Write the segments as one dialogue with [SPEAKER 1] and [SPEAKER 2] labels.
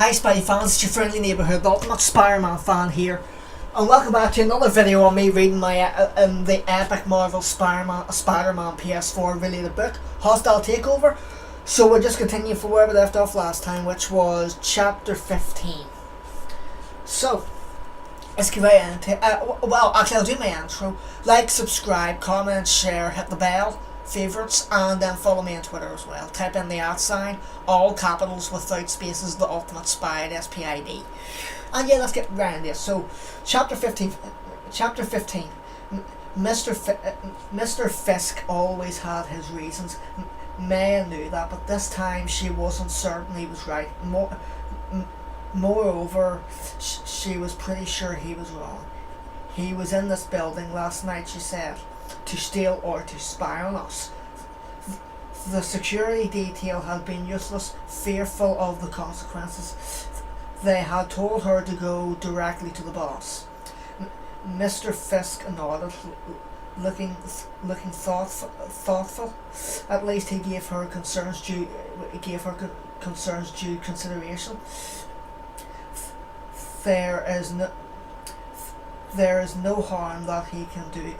[SPEAKER 1] Hi Spidey fans, it's your friendly neighbourhood, the ultimate Spider-Man fan here, and welcome back to another video on me reading my the epic Marvel Spider-Man PS4 related book, Hostile Takeover. So we'll just continue from where we left off last time, which was chapter 15. So let's get right into well, actually I'll do my intro. Like, subscribe, comment, share, hit the bell, favourites, and then follow me on Twitter as well. Type in the @, all capitals without spaces, the ultimate Spide, SPID. And yeah, let's get right into this. So, chapter 15. Mr. Fisk always had his reasons. Maya knew that, but this time she wasn't certain he was right. Moreover, she was pretty sure he was wrong. He was in this building last night, she said, to steal or to spy on us. The security detail had been useless, fearful of the consequences. They had told her to go directly to the boss. Mr. Fisk nodded, looking thoughtful. At least he gave her concerns due consideration. There is no harm that he can do.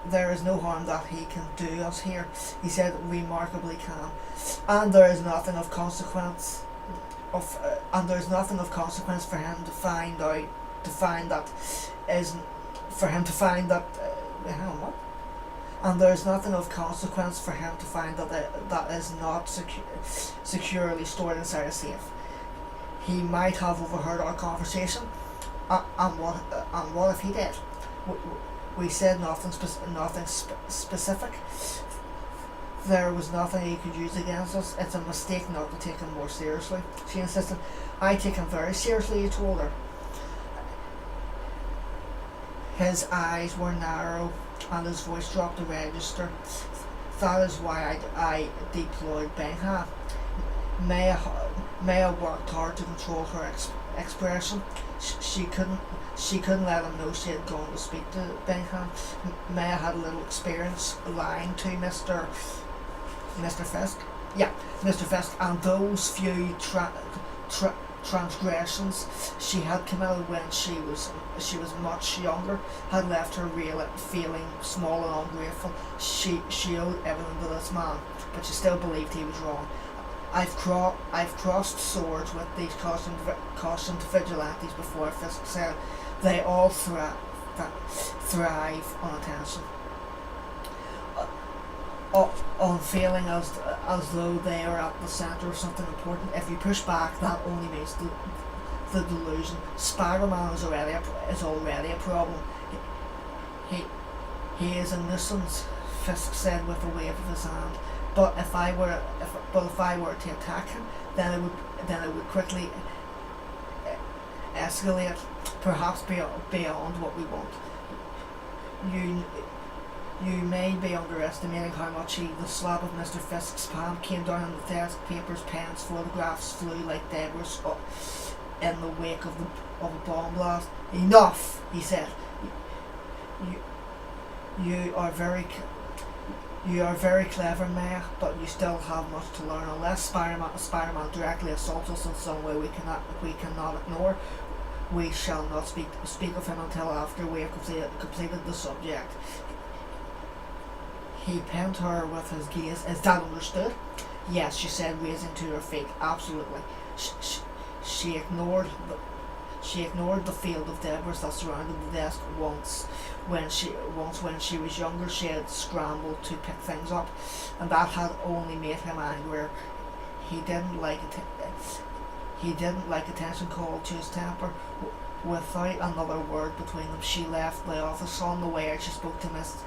[SPEAKER 1] There is no harm that he can do us here, he said remarkably calm, and there is nothing of consequence for him to find out. And there is nothing of consequence for him to find that is not securely stored inside a safe. He might have overheard our conversation, and what if he did? We said nothing specific. There was nothing he could use against us. It's a mistake not to take him more seriously, she insisted. I take him very seriously, he told her. His eyes were narrow and his voice dropped a register. That is why I deployed Benham. Maya worked hard to control her expression. She couldn't let him know she had gone to speak to Benham. Maya had a little experience lying to Mr. Fisk. Yeah, Mr. Fisk, and those few transgressions she had committed when she was much younger had left her feeling small and ungrateful. She owed everything to this man, but she still believed he was wrong. I've crossed swords with these cautioned vigilantes before, Fisk said. They all thrive on attention, on feeling as though they are at the centre of something important. If you push back, that only makes the delusion. Spider-Man is already a problem. He is a nuisance, Fisk said with a wave of his hand. But if I were to attack him, then it would quickly escalate, perhaps beyond what we want. You may be underestimating how much the slab of Mr. Fisk's palm came down on the desk. Papers, pens, photographs flew like debris up in the wake of a bomb blast. Enough, he said. You are very clever, Maya, but you still have much to learn. Unless Spider-Man directly assaults us in some way we cannot ignore, we shall not speak of him until after we have completed the subject. He pinned her with his gaze. Is that understood? Yes, she said, raising to her feet. Absolutely. She ignored the field of debris that surrounded the desk. Once when she was younger, she had scrambled to pick things up, and that had only made him angrier. He didn't like attention called to his temper. Without another word between them, she left the office. On the way out, she spoke to Mr.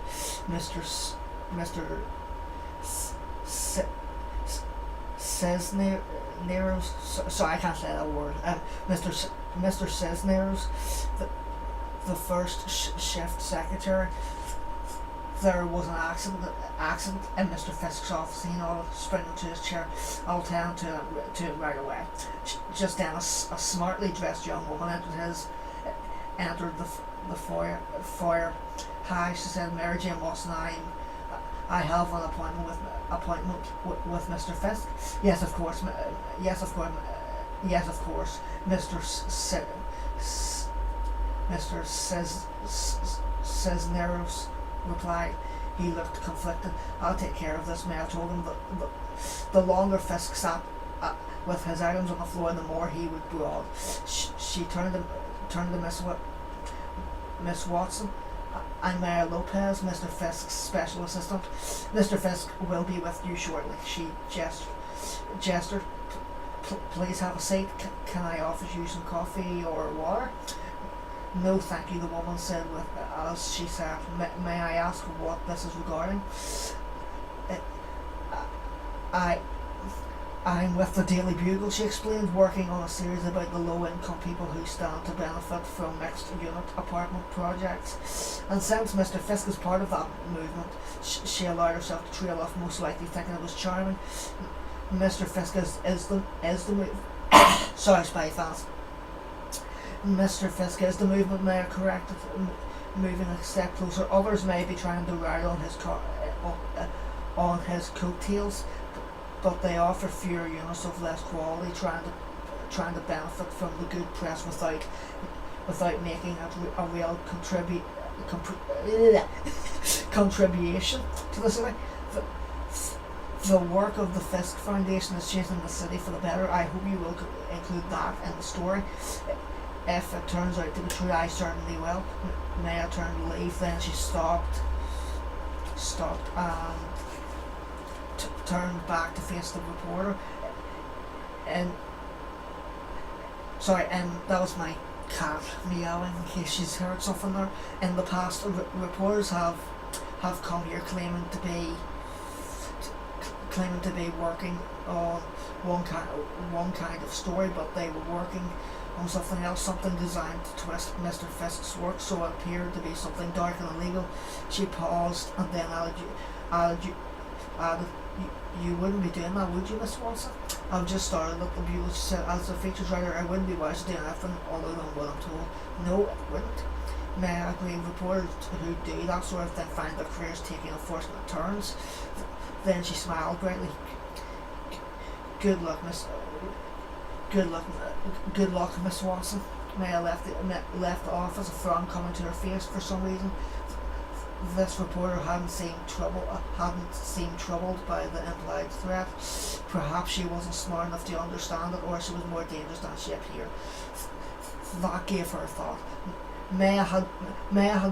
[SPEAKER 1] Cisneros. Sorry, I can't say that word. Mr. Cisneros, the first shift secretary. There was an accident in Mr. Fisk's office. He nodded, springing to his chair. I'll tend to it right away. Just then, a smartly dressed young woman entered the foyer. Hi, she said. Mary Jane Watson. I have an appointment with Mr. Fisk. Yes, of course. Yes, of course, Mr. Cisneros replied. He looked conflicted. I'll take care of this, Mayor told him. The longer Fisk sat with his items on the floor, the more he would brawl. She turned to Miss Watson. I'm Mayor Lopez, Mr. Fisk's special assistant. Mr. Fisk will be with you shortly. She gestured. Please have a seat. Can I offer you some coffee or water? No, thank you, the woman said as she sat. May I ask what this is regarding? I'm with the Daily Bugle, she explained, working on a series about the low-income people who stand to benefit from mixed-unit apartment projects. And since Mr. Fisk is part of that movement, she allowed herself to trail off, most likely thinking it was charming. Mr. Fisk is the move. Sorry, Spidey-Fans. Mr. Fisk is the movement, Mayor corrected, moving a step closer. Others may be trying to ride on his coattails, but they offer fewer units of less quality, trying to benefit from the good press without making it a real contribution to the city. The work of the Fisk Foundation is changing the city for the better. I hope you will include that in the story. If it turns out to be true, I certainly will. Maya turned to leave, then she stopped and turned back to face the reporter. And that was my cat meowing, in case she's heard something there. In the past, reporters have come here claiming to be working on one kind of story, but they were working on something else, something designed to twist Mr. Fisk's work, so it appeared to be something dark and illegal. She paused and then added, you wouldn't be doing that, would you, Miss Watson? I've just started at the Bugle, she said. As a features writer, I wouldn't be wise to do anything other than what I'm told. No, it wouldn't. May I agree, reporters who do that sort of thing find their careers taking unfortunate turns. Then she smiled brightly. Good luck, Miss Watson. Maya left the office, a frown coming to her face for some reason. This reporter hadn't seemed troubled by the implied threat. Perhaps she wasn't smart enough to understand it, or she was more dangerous than she appeared. That gave her a thought. Maya had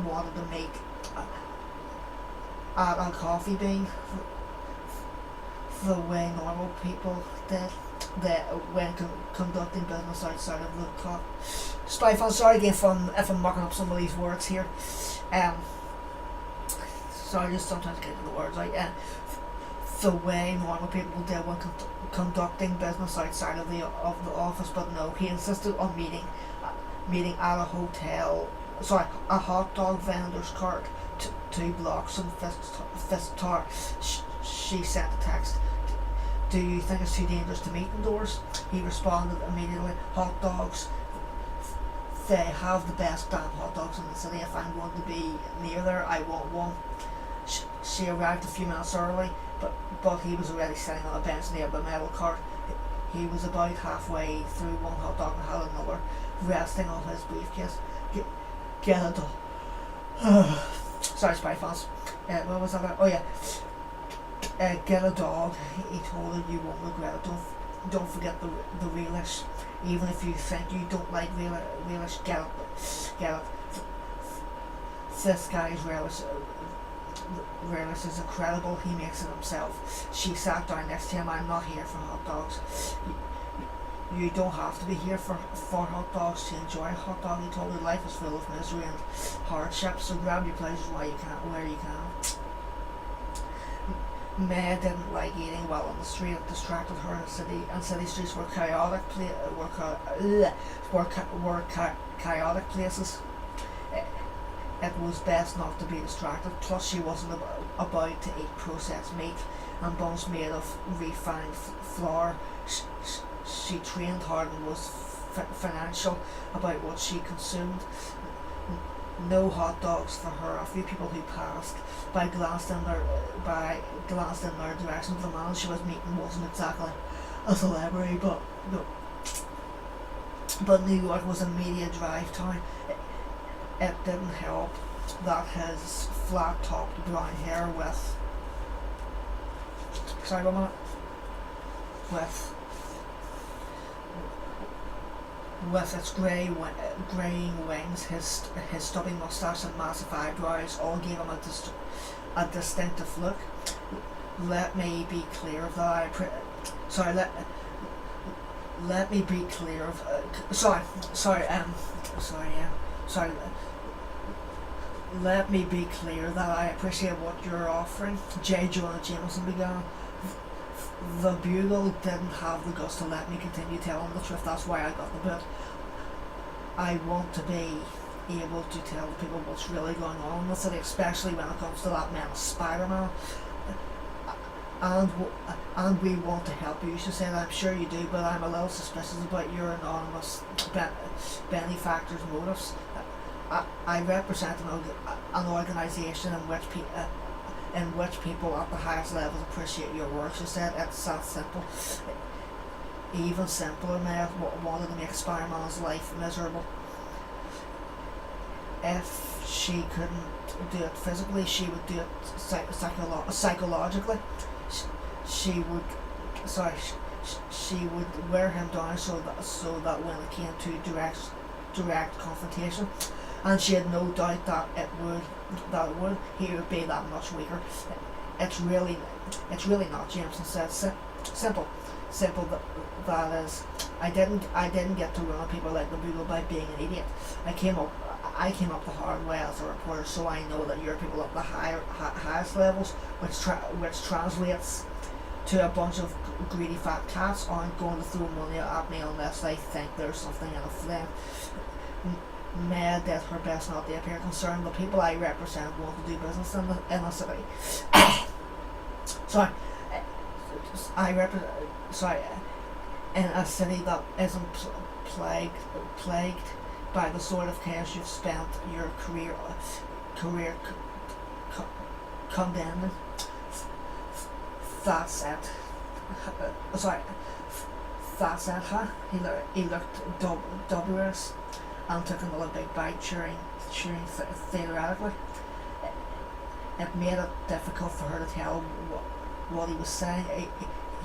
[SPEAKER 1] wanted to make a coffee bean the way normal people did when conducting business outside of the club. Spy-Fan, sorry again if I'm mucking up some of these words here. Sorry, just sometimes getting the words right. The way normal people did when conducting business outside of the office, but no, he insisted on meeting at a hot dog vendor's cart 2 blocks from Fisk Tower. She sent a text. Do you think it's too dangerous to meet indoors? He responded immediately. Hot dogs. They have the best damn hot dogs in the city. If I'm going to be near there, I want one. She arrived a few minutes early, but he was already sitting on a bench near the metal cart. He was about halfway through one hot dog and had another resting on his briefcase. Get a dog. Sorry, Spy-Fans. What was that? Oh yeah. Get a dog, he told her. You won't regret it. Don't forget the relish. Even if you think you don't like relish, get it. This guy's relish is incredible. He makes it himself. She sat down next to him. I'm not here for hot dogs. You don't have to be here for hot dogs to enjoy a hot dog, he told her. Life is full of misery and hardship, so grab your pleasures where you can. May didn't like eating well on the street. It distracted her, and city streets were chaotic places. It was best not to be distracted. Plus, she wasn't about to eat processed meat and buns made of refined flour. She trained hard and was financial about what she consumed. No hot dogs for her. A few people who passed by glanced in their direction. The man she was meeting wasn't exactly a celebrity, but no. but New York was a media drive town. It didn't help that his flat-topped brown hair with with its greying wings, his stubby moustache and massive eyebrows all gave him a distinctive look. Let me be clear that let me be clear of let me be clear that I appreciate what you're offering. J. Jonah Jameson began. The Bugle didn't have the guts to let me continue telling the truth. That's why I got the book. I want to be able to tell people what's really going on in the city, especially when it comes to that man Spider-Man. And we want to help you. She said, I'm sure you do, but I'm a little suspicious about your anonymous benefactor's motives. I represent an organisation in which people at the highest levels appreciate your work. She said, it's that simple. Even simpler, May wanted to make Spider-Man's life miserable. If she couldn't do it physically, she would do it psychologically. She would wear him down so that when it came to direct confrontation, and she had no doubt that he would be that much weaker. It's really not, Jameson said. Simple. That is, I didn't get to run people like the Bugle by being an idiot. I came up the hard way as a reporter, so I know that your people at the highest levels, which translates to a bunch of greedy fat cats, aren't going to throw money at me unless they think there's something in it for them. May did her best not to appear concerned. The people I represent want to do business in the city. In a city that isn't plagued by the sort of chaos you've spent your career condemning. That's it. That's it, huh? He looked dubious and took another big bite, cheering theoretically. It made it difficult for her to tell what he was saying.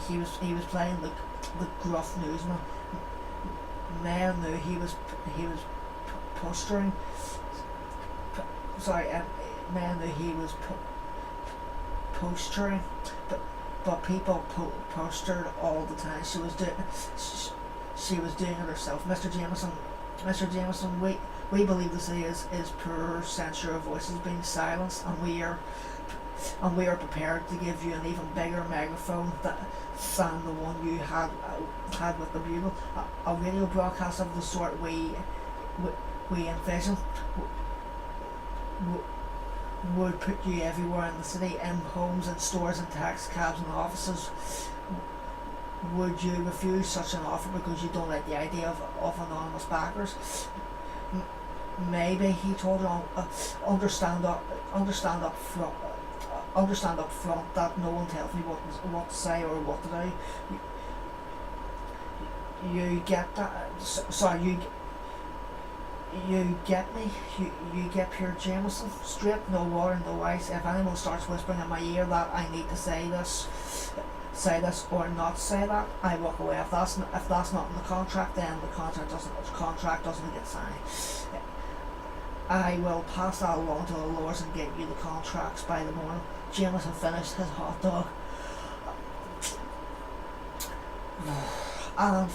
[SPEAKER 1] He was playing the gruff newsman. May knew he was posturing. May knew he was posturing, but people postured all the time. She was doing it herself. Mr. Jameson, we believe the city is per censure of voices being silenced, and we are prepared to give you an even bigger megaphone than the one you had with the Bugle. A radio broadcast of the sort we envision would put you everywhere in the city, in homes and stores and taxi cabs and offices. Would you refuse such an offer because you don't like the idea of anonymous backers? Maybe, he told her, understand up front that no one tells me what to say or what to do. You get that? You get me? You get Pierre Jameson? Straight, no water, no ice. If anyone starts whispering in my ear that I need to say this or not say that, I walk away. If that's not in the contract, then the contract doesn't get signed. I will pass that along to the lawyers and get you the contracts by the morning. Jameson finished his hot dog and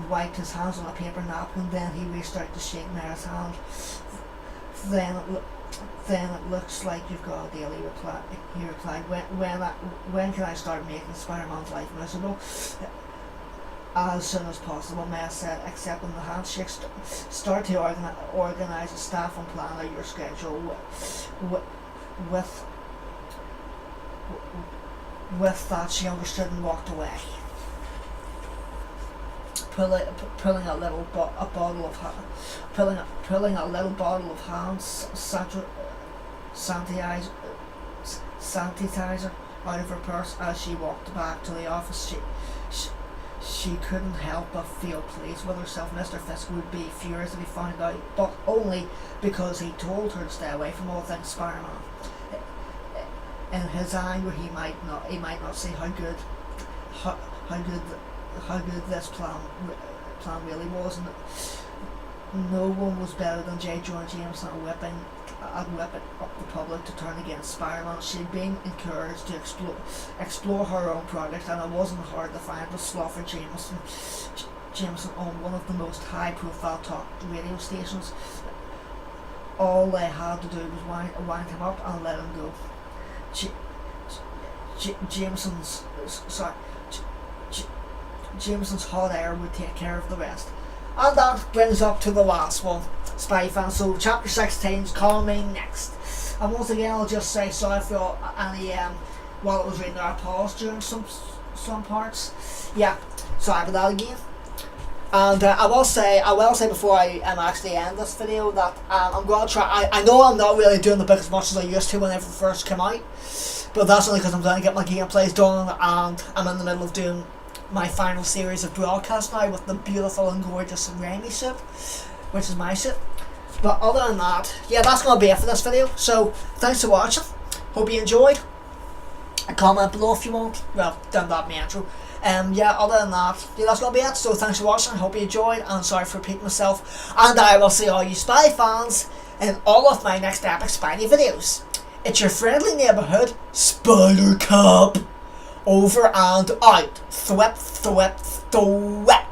[SPEAKER 1] wiped his hands on a paper napkin. Then he reached out to shake Mary's hand. Then it looks like you've got a deal, he replied. When can I start making Spider-Man's life miserable? As soon as possible, Maya said, accepting the handshake. Start to organise a staff and plan out your schedule. With that, she understood and walked away. Pulling a little bottle of hand sanitizer out of her purse as she walked back to the office. she couldn't help but feel pleased with herself. Mr. Fisk would be furious if he found out, but only because he told her to stay away from all things Spider-Man. In his anger, he might not see how good this plan really was, and no one was better than J. Jonah Jameson at whipping up the public to turn against Spider-Man. She'd been encouraged to explore her own project, and it wasn't hard to find with Slaughter Jameson on one of the most high-profile talk radio stations. All they had to do was wind him up and let him go. Jameson's hot air would take care of the rest. And that brings up to the last one, Spidey-Fan. So chapter 16 is coming next. And once again, I'll just say sorry for any while I was reading our pause during some parts. Yeah, sorry about that again. And I will say before I actually end this video that I'm going to try. I know I'm not really doing the book as much as I used to whenever it first came out, but that's only because I'm trying to get my gameplays done, and I'm in the middle of doing my final series of broadcasts now with the beautiful and gorgeous Raimi suit, which is my suit. But other than that, yeah, that's going to be it for this video. So thanks for watching. Hope you enjoyed. A comment below if you want. Well, done that my intro. Yeah, other than that, yeah, that's going to be it. So thanks for watching. Hope you enjoyed, and sorry for repeating myself. And I will see all you Spy fans in all of my next epic Spidey videos. It's your friendly neighborhood Spider Cop. Over and out. Thwip, thwip, thwip.